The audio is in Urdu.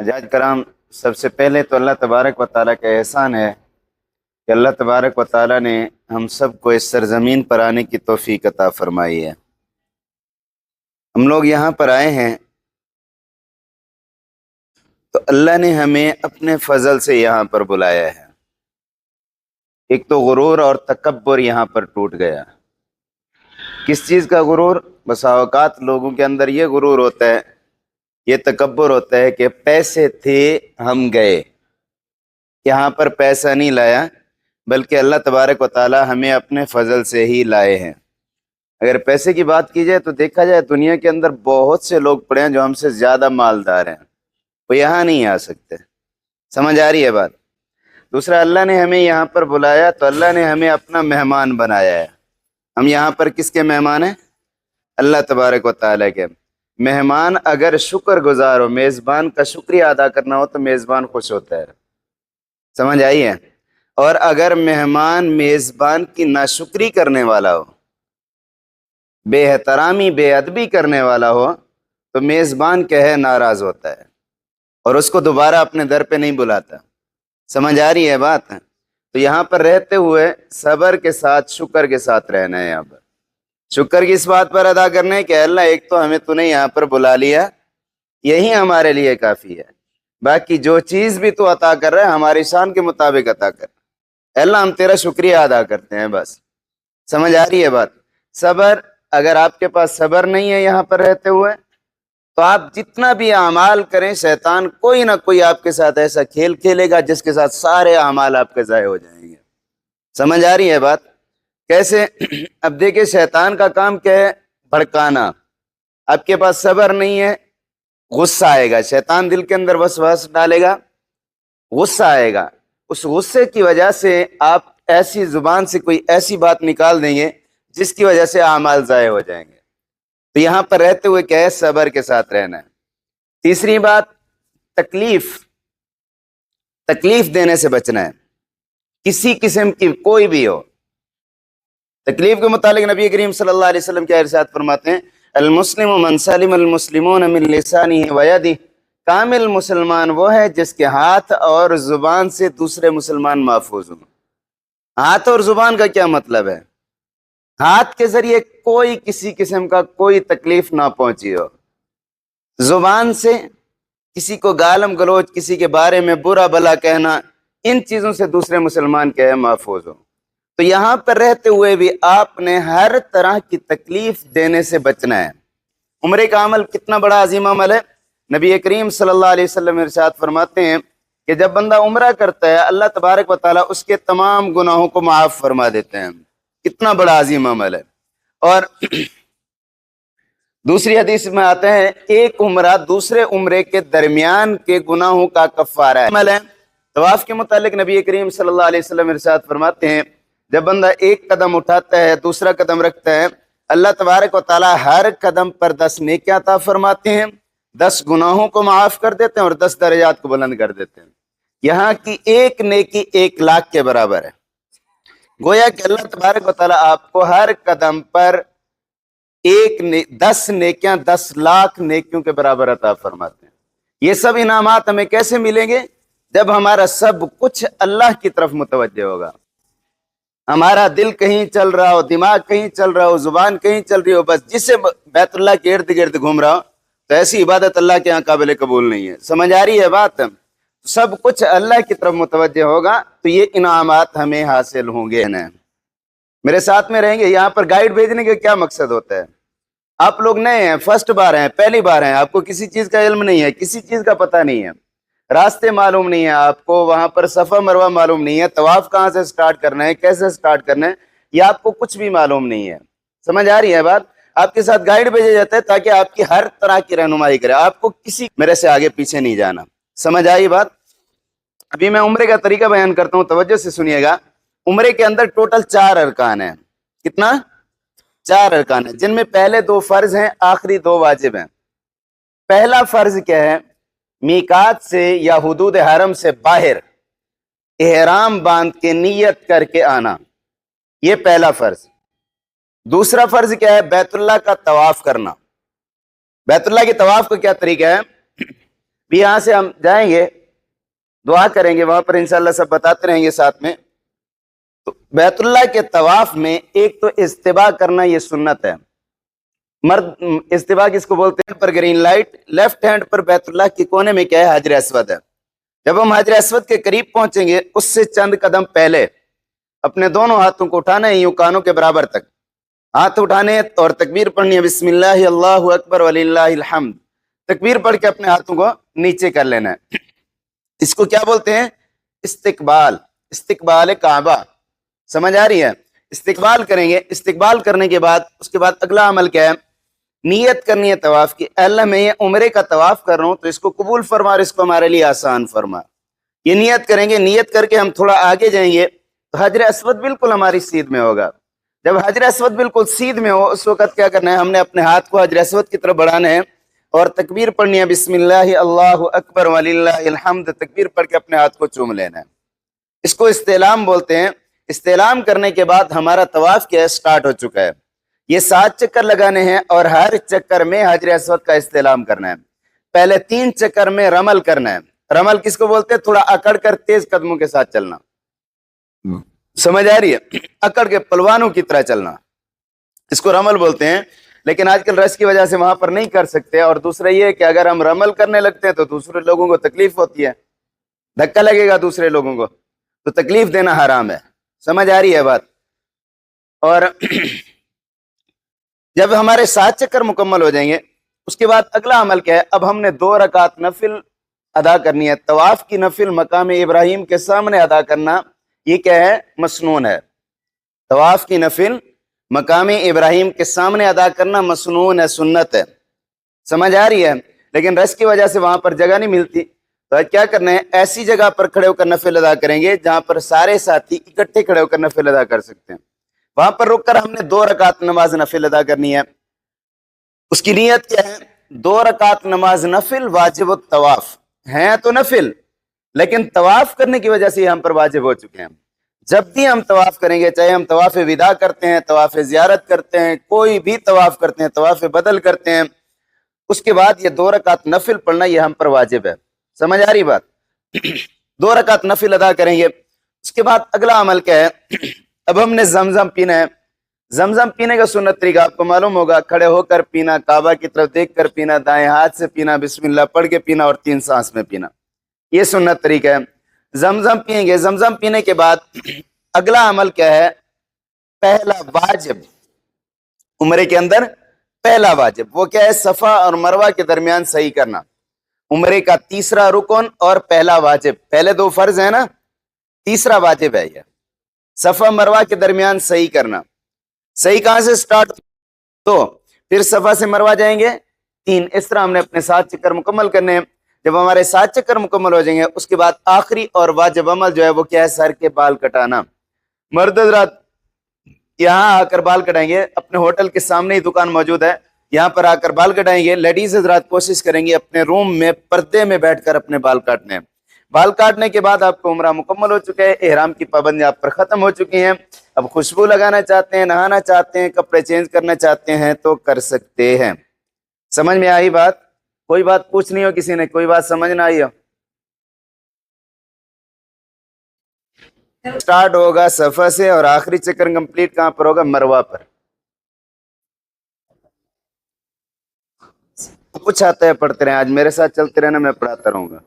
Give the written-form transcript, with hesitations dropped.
حجاج کرام، سب سے پہلے تو اللہ تبارک و تعالیٰ کا احسان ہے کہ اللہ تبارک و تعالیٰ نے ہم سب کو اس سرزمین پر آنے کی توفیق عطا فرمائی ہے۔ ہم لوگ یہاں پر آئے ہیں تو اللہ نے ہمیں اپنے فضل سے یہاں پر بلایا ہے۔ ایک تو غرور اور تکبر یہاں پر ٹوٹ گیا۔ کس چیز کا غرور؟ بسا اوقات لوگوں کے اندر یہ غرور ہوتا ہے، یہ تکبر ہوتا ہے کہ پیسے تھے ہم گئے، یہاں پر پیسہ نہیں لایا بلکہ اللہ تبارک و تعالی ہمیں اپنے فضل سے ہی لائے ہیں۔ اگر پیسے کی بات کی جائے تو دیکھا جائے دنیا کے اندر بہت سے لوگ پڑے ہیں جو ہم سے زیادہ مالدار ہیں، وہ یہاں نہیں آ سکتے۔ سمجھ آ رہی ہے بات؟ دوسرا، اللہ نے ہمیں یہاں پر بلایا تو اللہ نے ہمیں اپنا مہمان بنایا ہے۔ ہم یہاں پر کس کے مہمان ہیں؟ اللہ تبارک و تعالیٰ کے مہمان۔ اگر شکر گزار ہو، میزبان کا شکریہ ادا کرنا ہو تو میزبان خوش ہوتا ہے۔ سمجھ آئی ہے؟ اور اگر مہمان میزبان کی ناشکری کرنے والا ہو، بے احترامی بے ادبی کرنے والا ہو تو میزبان کہے ناراض ہوتا ہے اور اس کو دوبارہ اپنے در پہ نہیں بلاتا۔ سمجھ آ رہی ہے بات؟ تو یہاں پر رہتے ہوئے صبر کے ساتھ شکر کے ساتھ رہنا ہے۔ یہاں پر شکر کی اس بات پر ادا کرنا ہے کہ اللہ ایک تو ہمیں تو نے یہاں پر بلا لیا، یہی ہمارے لیے کافی ہے۔ باقی جو چیز بھی تو عطا کر رہا ہے ہماری شان کے مطابق عطا کر رہا ہے۔ اللہ ہم تیرا شکریہ ادا کرتے ہیں بس۔ سمجھ آ رہی ہے بات؟ صبر، اگر آپ کے پاس صبر نہیں ہے یہاں پر رہتے ہوئے تو آپ جتنا بھی اعمال کریں، شیطان کوئی نہ کوئی آپ کے ساتھ ایسا کھیل کھیلے گا جس کے ساتھ سارے اعمال آپ کے ضائع ہو جائیں گے۔ سمجھ آ رہی ہے بات؟ کیسے؟ اب دیکھیں شیطان کا کام کیا ہے؟ بھڑکانا۔ آپ کے پاس صبر نہیں ہے، غصہ آئے گا، شیطان دل کے اندر وسواس ڈالے گا، غصہ آئے گا۔ اس غصے کی وجہ سے آپ ایسی زبان سے کوئی ایسی بات نکال دیں گے جس کی وجہ سے اعمال ضائع ہو جائیں گے۔ تو یہاں پر رہتے ہوئے کیا ہے؟ صبر کے ساتھ رہنا ہے۔ تیسری بات، تکلیف دینے سے بچنا ہے، کسی قسم کی کوئی بھی ہو۔ تکلیف کے متعلق نبی کریم صلی اللہ علیہ وسلم کیا ارشاد فرماتے ہیں؟ المسلم من سلم المسلمون من لسانہ ویدہ، کامل مسلمان وہ ہے جس کے ہاتھ اور زبان سے دوسرے مسلمان محفوظ ہوں۔ ہاتھ اور زبان کا کیا مطلب ہے؟ ہاتھ کے ذریعے کوئی کسی قسم کا کوئی تکلیف نہ پہنچی ہو، زبان سے کسی کو گالم گلوچ، کسی کے بارے میں برا بھلا کہنا، ان چیزوں سے دوسرے مسلمان کیا ہے؟ محفوظ ہو۔ تو یہاں پر رہتے ہوئے بھی آپ نے ہر طرح کی تکلیف دینے سے بچنا ہے۔ عمرے کا عمل کتنا بڑا عظیم عمل ہے۔ نبی کریم صلی اللہ علیہ وسلم ارشاد فرماتے ہیں کہ جب بندہ عمرہ کرتا ہے اللہ تبارک و تعالیٰ اس کے تمام گناہوں کو معاف فرما دیتے ہیں۔ کتنا بڑا عظیم عمل ہے۔ اور دوسری حدیث میں آتے ہیں ایک عمرہ دوسرے عمرے کے درمیان کے گناہوں کا کفارہ ہے۔ طواف کے متعلق نبی کریم صلی اللہ علیہ وسلم ارشاد فرماتے ہیں جب بندہ ایک قدم اٹھاتا ہے دوسرا قدم رکھتا ہے، اللہ تبارک و تعالیٰ ہر قدم پر 10 نیکیاں عطا فرماتے ہیں، 10 گناہوں کو معاف کر دیتے ہیں اور 10 درجات کو بلند کر دیتے ہیں۔ یہاں کی ایک نیکی 1,00,000 کے برابر ہے۔ گویا کہ اللہ تبارک و تعالیٰ آپ کو ہر قدم پر 10 نیکیاں 10,00,000 نیکیوں کے برابر عطا فرماتے ہیں۔ یہ سب انعامات ہمیں کیسے ملیں گے؟ جب ہمارا سب کچھ اللہ کی طرف متوجہ ہوگا، ہمارا دل کہیں چل رہا ہو، دماغ کہیں چل رہا ہو، زبان کہیں چل رہی ہو، بس جسے بیت اللہ کے ارد گرد گھوم رہا ہو تو ایسی عبادت اللہ کے یہاں قابل قبول نہیں ہے۔ سمجھ آ رہی ہے بات؟ سب کچھ اللہ کی طرف متوجہ ہوگا تو یہ انعامات ہمیں حاصل ہوں گے۔ میرے ساتھ میں رہیں گے۔ یہاں پر گائیڈ بھیجنے کا کیا مقصد ہوتا ہے؟ آپ لوگ نئے ہیں، فرسٹ بار ہیں، پہلی بار ہیں، آپ کو کسی چیز کا علم نہیں ہے، کسی چیز کا پتہ نہیں ہے، راستے معلوم نہیں ہے آپ کو، وہاں پر صفا مروہ معلوم نہیں ہے، طواف کہاں سے سٹارٹ کرنا ہے، کیسے سٹارٹ کرنا ہے، یہ آپ کو کچھ بھی معلوم نہیں ہے۔ سمجھ آ رہی ہے بات؟ آپ کے ساتھ گائیڈ بھیجا جاتا ہے تاکہ آپ کی ہر طرح کی رہنمائی کرے، آپ کو کسی میرے سے آگے پیچھے نہیں جانا۔ سمجھ آئی بات؟ ابھی میں عمرے کا طریقہ بیان کرتا ہوں، توجہ سے سنیے گا۔ عمرے کے اندر ٹوٹل 4 ارکان ہیں۔ کتنا؟ 4 ارکان ہیں، جن میں پہلے 2 فرض ہیں، آخری 2 واجب ہیں۔ پہلا فرض کیا ہے؟ میقات سے یا حدود حرم سے باہر احرام باندھ کے نیت کر کے آنا، یہ پہلا فرض۔ دوسرا فرض کیا ہے؟ بیت اللہ کا طواف کرنا۔ بیت اللہ کے طواف کا کیا طریقہ ہے؟ بھی یہاں سے ہم جائیں گے، دعا کریں گے، وہاں پر انشاءاللہ سب بتاتے رہیں گے ساتھ میں. تو بیت اللہ کے طواف میں ایک تو استباء کرنا یہ سنت ہے. مرد استباء کس کو بولتے ہیں؟ پر گرین لائٹ، لیفٹ ہینڈ پر بیت اللہ کے کونے میں کیا ہے؟ حجر اسود ہے. جب ہم حجر اسود کے قریب پہنچیں گے، اس سے چند قدم پہلے اپنے دونوں ہاتھوں کو اٹھانا ہے، یوں کانوں کے برابر تک ہاتھ اٹھانے اور تکبیر پڑھنی ہے، بسم اللہ اللہ اکبر وللہ الحمد. تکبیر پڑھ کے اپنے ہاتھوں کو نیچے کر لینا ہے. اس کو کیا بولتے ہیں؟ استقبال، استقبال کعبہ. سمجھ آ رہی ہے؟ استقبال کریں گے. استقبال کرنے کے بعد اس کے بعد اگلا عمل کیا ہے؟ نیت کرنی ہے طواف کی. اے اللہ میں یہ عمرے کا طواف کر رہا ہوں تو اس کو قبول فرما اور اس کو ہمارے لیے آسان فرما. یہ نیت کریں گے. نیت کر کے ہم تھوڑا آگے جائیں گے تو حجر اسود بالکل ہماری سیدھ میں ہوگا. جب حجر اسود بالکل سیدھ میں ہو اس وقت کیا کرنا ہے؟ ہم نے اپنے ہاتھ کو حجر اسود کی طرف بڑھانا ہے اور تکبیر پڑھنی ہے، بسم اللہ اللہ اکبر وللہ الحمد. تکبیر پڑھ کے اپنے ہاتھ کو چوم لینا ہے. اس کو استعلام بولتے ہیں. استعلام کرنے کے بعد ہمارا طواف کیا ہے؟ سٹارٹ ہو چکا ہے. یہ 7 چکر لگانے ہیں اور ہر چکر میں حجر اسود کا استعلام کرنا ہے. پہلے 3 چکر میں رمل کرنا ہے. رمل کس کو بولتے ہیں؟ تھوڑا اکڑ کر تیز قدموں کے ساتھ چلنا. سمجھ آ رہی ہے؟ اکڑ کے پلوانوں کی طرح چلنا، اس کو رمل بولتے ہیں. لیکن آج کل رش کی وجہ سے وہاں پر نہیں کر سکتے. اور دوسرا یہ کہ اگر ہم رمل کرنے لگتے ہیں تو دوسرے لوگوں کو تکلیف ہوتی ہے، دھکا لگے گا دوسرے لوگوں کو، تو تکلیف دینا حرام ہے. سمجھ آ رہی ہے بات؟ اور جب ہمارے 7 چکر مکمل ہو جائیں گے اس کے بعد اگلا عمل کیا ہے؟ اب ہم نے 2 رکعت نفل ادا کرنی ہے. طواف کی نفل مقام ابراہیم کے سامنے ادا کرنا یہ کیا ہے؟ مسنون ہے. طواف کی نفل مقام ابراہیم کے سامنے ادا کرنا مسنون ہے، سنت ہے. سمجھ آ رہی ہے؟ لیکن رش کی وجہ سے وہاں پر جگہ نہیں ملتی تو کیا کرنا ہے؟ ایسی جگہ پر کھڑے ہو کر نفل ادا کریں گے جہاں پر سارے ساتھی اکٹھے کھڑے ہو کر نفل ادا کر سکتے ہیں. وہاں پر رک کر ہم نے 2 رکعت نماز نفل ادا کرنی ہے. اس کی نیت کیا ہے؟ 2 رکعت نماز نفل واجب الطواف ہیں تو نفل، لیکن طواف کرنے کی وجہ سے ہم پر واجب ہو چکے ہیں. جب بھی ہم طواف کریں گے، چاہے ہم طواف وداع کرتے ہیں، طواف زیارت کرتے ہیں، کوئی بھی طواف کرتے ہیں، طواف بدل کرتے ہیں، اس کے بعد یہ 2 رکعت نفل پڑھنا یہ ہم پر واجب ہے. سمجھ آ رہی بات؟ 2 رکعت نفل ادا کریں گے. اس کے بعد اگلا عمل کیا ہے؟ اب ہم نے زمزم پینا ہے. زمزم پینے کا سنت طریقہ آپ کو معلوم ہوگا. کھڑے ہو کر پینا، کعبہ کی طرف دیکھ کر پینا، دائیں ہاتھ سے پینا، بسم اللہ پڑھ کے پینا اور 3 سانس میں پینا. یہ سنت طریقہ ہے. زمزم پئیں گے. زمزم پینے کے بعد اگلا عمل کیا ہے؟ پہلا واجب عمرے کے اندر پہلا واجب وہ کیا ہے؟ صفا اور مروہ کے درمیان صحیح کرنا. عمرے کا تیسرا رکن اور پہلا واجب. پہلے 2 فرض ہیں نا، تیسرا واجب ہے یہ صفا مروہ کے درمیان صحیح کرنا. صحیح کہاں سے سٹارٹ؟ تو پھر صفا سے مروہ جائیں گے 3. اس طرح ہم نے اپنے 7 چکر مکمل کرنے ہیں. جب ہمارے 7 چکر مکمل ہو جائیں گے اس کے بعد آخری اور واجب عمل جو ہے وہ کیا ہے؟ سر کے بال کٹانا. مرد حضرات یہاں آ کر بال کٹائیں گے. اپنے ہوٹل کے سامنے ہی دکان موجود ہے، یہاں پر آ کر بال کٹائیں گے. لیڈیز حضرات کوشش کریں گے اپنے روم میں پردے میں بیٹھ کر اپنے بال کاٹنے. بال کاٹنے کے بعد آپ کو عمرہ مکمل ہو چکا ہے، احرام کی پابندیاں آپ پر ختم ہو چکی ہیں. اب خوشبو لگانا چاہتے ہیں، نہانا چاہتے ہیں، کپڑے چینج کرنا چاہتے ہیں تو کر سکتے ہیں. سمجھ میں آئی بات؟ کوئی بات پوچھنی ہو کسی نے؟ کوئی بات سمجھ نہ آئی ہو؟ سٹارٹ ہوگا صفا سے اور آخری چکر کمپلیٹ کہاں پر ہوگا؟ مروہ پر. کچھ آتا ہے پڑھتے رہیں، آج میرے ساتھ چلتے رہنا، میں پڑھاتا رہوں گا.